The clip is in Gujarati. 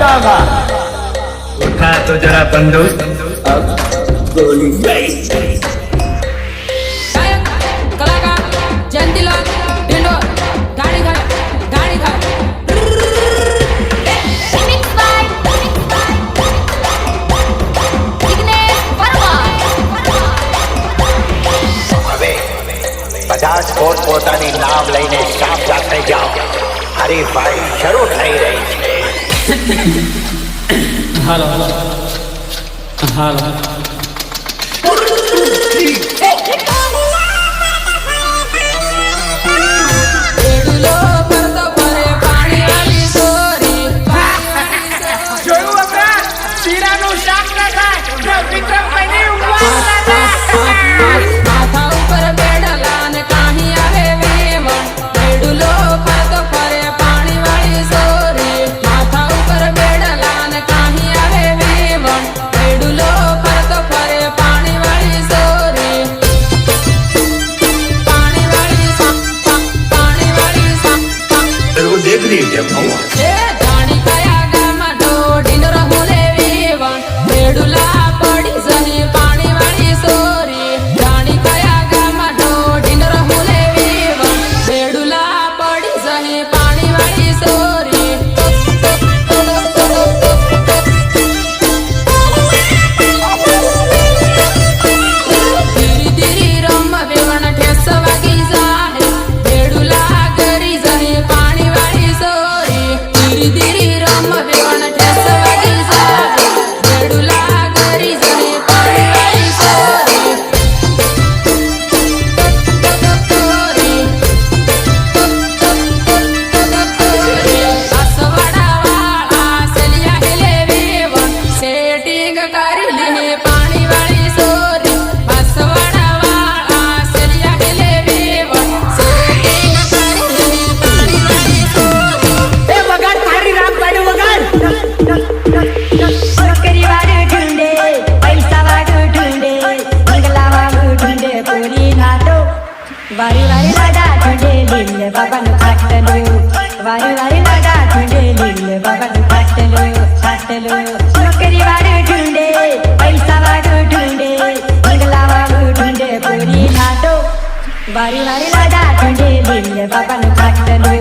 बतागा। उठा तो जरा बंदूक, अब गोली गई। कलाकार जयंतीलाल ढिंडोर गाड़ी घाट Remix by Vignesh Verma. હવે 50 પોતપોતાની નામ લઈને સાવધાન થઈ જાઓ. હરીફાઈ શરૂ થઈ રહી છે. હાલો રેડુલો કરતો ફરે પાણી વાળી સોરી જોયું વગર શીરાનું શાક ના થાય વિક્રમભાઈની ઊંઘવા ના થાય. માથા ઉપર બેડલા ને કાહી આવે વેવણ રેડુલો કરતો ફરે પાણી વાળી સોરી માથા ઉપર બેડલા ને કાહી આવે વેવણ રેડુલો કરતો ફરે પાણી વાળી સોરી પાણી વાળી वो देख रही है क्या? એ જાણી કયા ગામમાં ઢોઢીનો રહુલે વેવણ રેડુલા પડી જહી પાણી વાળી સોરી જાણી કયા ગામમાં ઢોઢીનો રહુલે વેવણ રેડુલા પડી જહી પાણી વાળી સોરી ધીરી ધીરી રમ વેવણ ઠેસ વાગી જાય રેડુલા કરી જહી પાણી વાળી સોરી ધીરી ધીરી રમ વેવણ ઠેસ વાગી જાય રેડુલા કરી જહી પાણી વાળી સોરી આસવાડા વાળા સેલિયા હેલે વેવણ સેટિંગ કરી લે પાણી વાળી સોરી આસવાડા વાળા સેલિયા હેલે વેવણ સેટિંગ કરી લે પાણી વાળી સોરી એ વગાડ તારી રામ પાડ્યું વગાડ. छोकरी वाले ढूंढे पैसा वाले ढूंढे बंगला वाले ढूंढे पूरी ना दो वारी वारी लगा ढूंढे लीले बाबा नु खाटलो वारी वारी लगा ढूंढे लीले बाबा नु खाटलो छोकरी वाले ढूंढे पैसा वाले ढूंढे बंगला वाले ढूंढे पूरी ना दो वारी वारी लगा ढूंढे लीले बाबा नु खाटलो